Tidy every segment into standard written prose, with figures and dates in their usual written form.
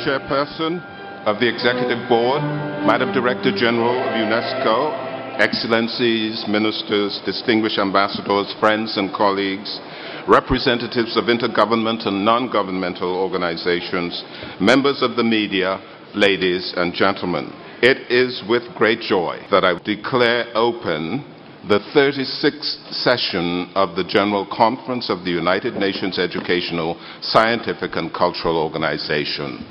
Chairperson of the Executive Board, Madam Director General of UNESCO, Excellencies, Ministers, distinguished ambassadors, friends and colleagues, representatives of intergovernmental and non-governmental organizations, members of the media, ladies and gentlemen. It is with great joy that I declare open the 36th session of the General Conference of the United Nations Educational, Scientific and Cultural Organization.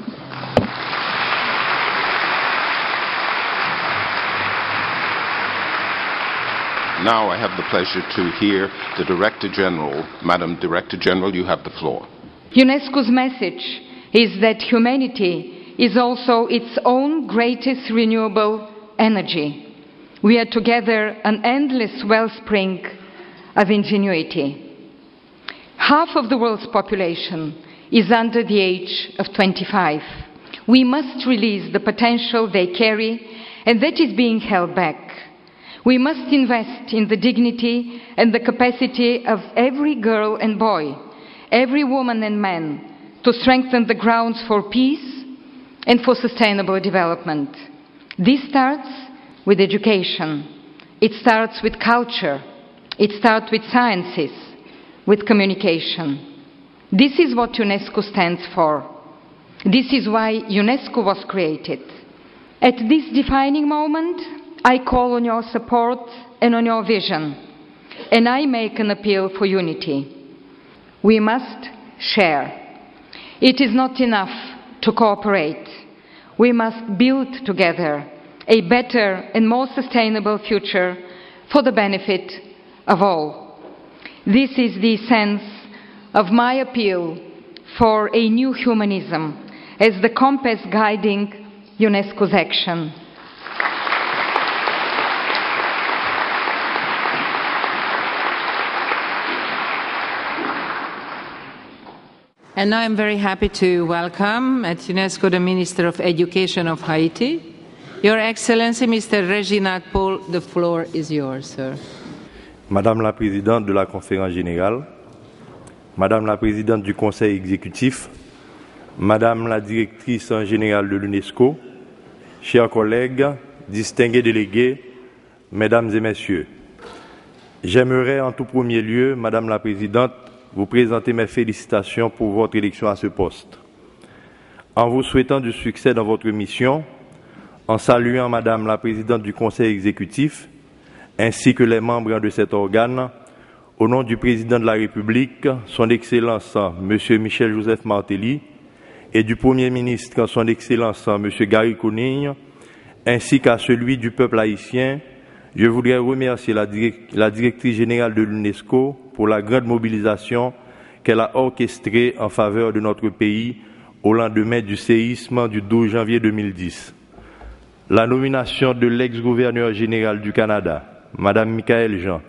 Now I have the pleasure to hear the Director General. Madam Director General, you have the floor. UNESCO's message is that humanity is also its own greatest renewable energy. We are together an endless wellspring of ingenuity. Half of the world's population is under the age of 25. We must release the potential they carry, and that is being held back. We must invest in the dignity and the capacity of every girl and boy, every woman and man, to strengthen the grounds for peace and for sustainable development. This starts with education. It starts with culture. It starts with sciences, with communication. This is what UNESCO stands for. This is why UNESCO was created. At this defining moment, I call on your support and on your vision, and I make an appeal for unity. We must share. It is not enough to cooperate. We must build together a better and more sustainable future for the benefit of all. This is the sense of my appeal for a new humanism as the compass guiding UNESCO's action. And now I'm very happy to welcome at UNESCO the Minister of Education of Haiti. Your Excellency, Mr. Reginald Paul, the floor is yours, sir. Madame la Présidente de la Conférence Générale, Madame la Présidente du Conseil Exécutif, Madame la Directrice Générale de l'UNESCO, chers collègues, distingués délégués, Mesdames et Messieurs, j'aimerais en tout premier lieu, Madame la Présidente, vous présenter mes félicitations pour votre élection à ce poste. En vous souhaitant du succès dans votre mission, en saluant Madame la Présidente du Conseil exécutif, ainsi que les membres de cet organe, au nom du Président de la République, Son Excellence M. Michel-Joseph Martelly, et du Premier ministre, Son Excellence M. Gary Conille, ainsi qu'à celui du peuple haïtien, je voudrais remercier la Directrice générale de l'UNESCO pour la grande mobilisation qu'elle a orchestrée en faveur de notre pays au lendemain du séisme du 12 janvier 2010. La nomination de l'ex-gouverneur général du Canada, Mme Michaëlle Jean,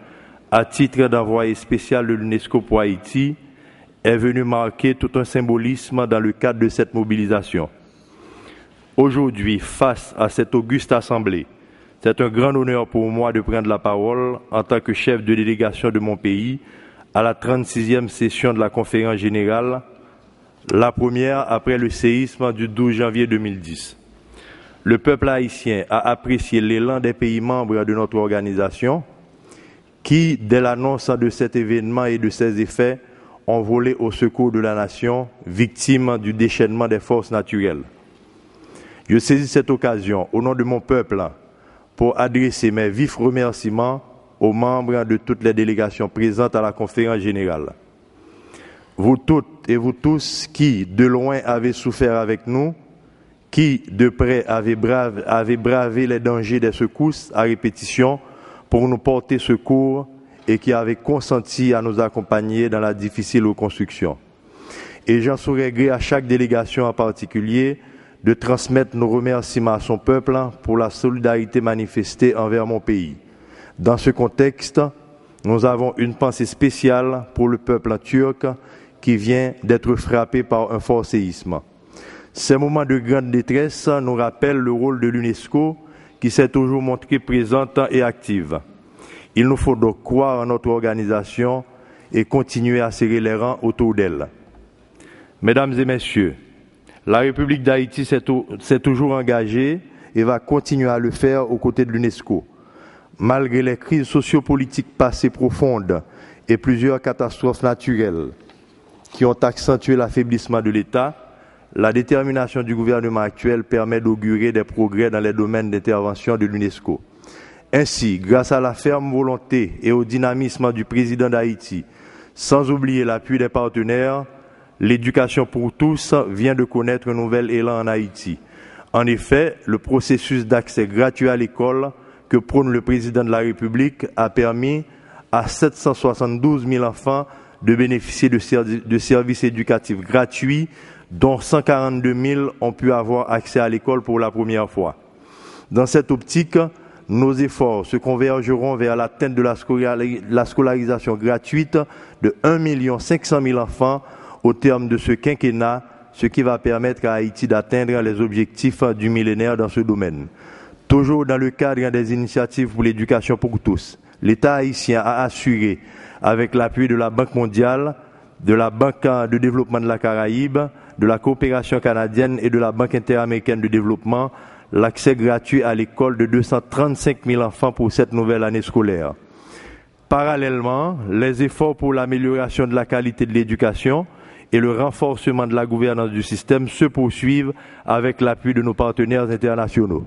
à titre d'envoyé spécial de l'UNESCO pour Haïti, est venue marquer tout un symbolisme dans le cadre de cette mobilisation. Aujourd'hui, face à cette auguste assemblée, c'est un grand honneur pour moi de prendre la parole en tant que chef de délégation de mon pays à la 36e session de la conférence générale, la première après le séisme du 12 janvier 2010. Le peuple haïtien a apprécié l'élan des pays membres de notre organisation qui, dès l'annonce de cet événement et de ses effets, ont volé au secours de la nation, victime du déchaînement des forces naturelles. Je saisis cette occasion, au nom de mon peuple, pour adresser mes vifs remerciements aux membres de toutes les délégations présentes à la conférence générale. Vous toutes et vous tous qui, de loin, avez souffert avec nous, qui, de près, avez bravé les dangers des secousses à répétition pour nous porter secours et qui avez consenti à nous accompagner dans la difficile reconstruction. Et j'en saurai gré à chaque délégation en particulier de transmettre nos remerciements à son peuple pour la solidarité manifestée envers mon pays. Dans ce contexte, nous avons une pensée spéciale pour le peuple turc qui vient d'être frappé par un fort séisme. Ces moments de grande détresse nous rappellent le rôle de l'UNESCO qui s'est toujours montrée présente et active. Il nous faut donc croire en notre organisation et continuer à serrer les rangs autour d'elle. Mesdames et messieurs, La République d'Haïti s'est toujours engagée et va continuer à le faire aux côtés de l'UNESCO. Malgré les crises sociopolitiques passées profondes et plusieurs catastrophes naturelles qui ont accentué l'affaiblissement de l'État, la détermination du gouvernement actuel permet d'augurer des progrès dans les domaines d'intervention de l'UNESCO. Ainsi, grâce à la ferme volonté et au dynamisme du président d'Haïti, sans oublier l'appui des partenaires, l'éducation pour tous vient de connaître un nouvel élan en Haïti. En effet, le processus d'accès gratuit à l'école que prône le président de la République a permis à 772 000 enfants de bénéficier de services éducatifs gratuits, dont 142 000 ont pu avoir accès à l'école pour la première fois. Dans cette optique, nos efforts se convergeront vers l'atteinte de la scolarisation gratuite de 1 500 000 enfants au terme de ce quinquennat, ce qui va permettre à Haïti d'atteindre les objectifs du millénaire dans ce domaine. Toujours dans le cadre des initiatives pour l'éducation pour tous, l'État haïtien a assuré, avec l'appui de la Banque mondiale, de la Banque de développement de la Caraïbe, de la coopération canadienne et de la Banque interaméricaine de développement, l'accès gratuit à l'école de 235 000 enfants pour cette nouvelle année scolaire. Parallèlement, les efforts pour l'amélioration de la qualité de l'éducation et le renforcement de la gouvernance du système se poursuivent avec l'appui de nos partenaires internationaux.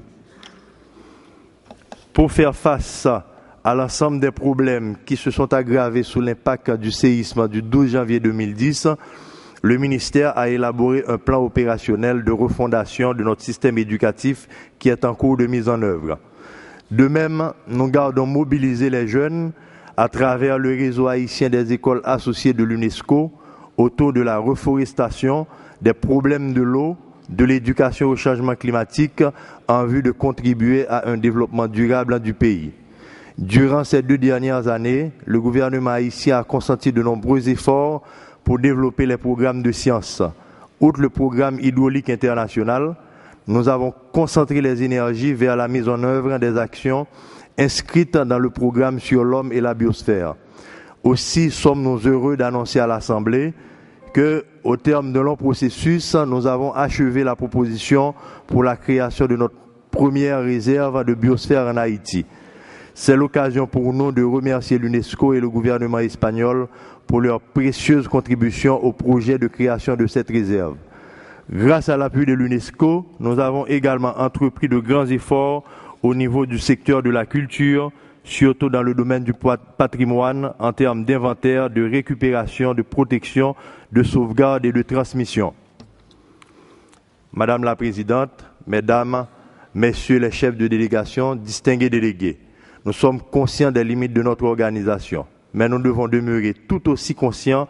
Pour faire face à l'ensemble des problèmes qui se sont aggravés sous l'impact du séisme du 12 janvier 2010, le ministère a élaboré un plan opérationnel de refondation de notre système éducatif qui est en cours de mise en œuvre. De même, nous gardons mobilisé les jeunes à travers le réseau haïtien des écoles associées de l'UNESCO autour de la reforestation, des problèmes de l'eau, de l'éducation au changement climatique en vue de contribuer à un développement durable du pays. Durant ces 2 dernières années, le gouvernement haïtien a consenti de nombreux efforts pour développer les programmes de sciences. Outre le programme hydraulique international, nous avons concentré les énergies vers la mise en œuvre des actions inscrites dans le programme sur l'homme et la biosphère. Aussi sommes-nous heureux d'annoncer à l'Assemblée que, au terme de long processus, nous avons achevé la proposition pour la création de notre première réserve de biosphère en Haïti. C'est l'occasion pour nous de remercier l'UNESCO et le gouvernement espagnol pour leur précieuse contribution au projet de création de cette réserve. Grâce à l'appui de l'UNESCO, nous avons également entrepris de grands efforts au niveau du secteur de la culture, surtout dans le domaine du patrimoine, en termes d'inventaire, de récupération, de protection, de sauvegarde et de transmission. Madame la Présidente, Mesdames, Messieurs les chefs de délégation, distingués délégués, nous sommes conscients des limites de notre organisation, mais nous devons demeurer tout aussi conscients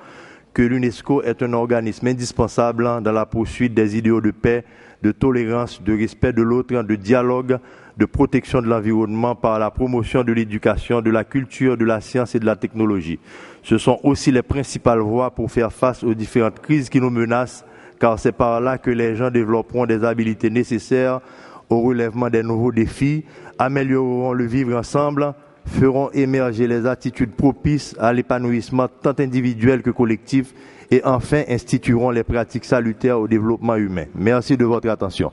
que l'UNESCO est un organisme indispensable dans la poursuite des idéaux de paix, de tolérance, de respect de l'autre, de dialogue, de protection de l'environnement par la promotion de l'éducation, de la culture, de la science et de la technologie. Ce sont aussi les principales voies pour faire face aux différentes crises qui nous menacent, car c'est par là que les gens développeront des habiletés nécessaires au relèvement des nouveaux défis, amélioreront le vivre ensemble, feront émerger les attitudes propices à l'épanouissement tant individuel que collectif et enfin institueront les pratiques salutaires au développement humain. Merci de votre attention.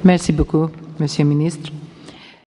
Merci beaucoup, Monsieur le Ministre.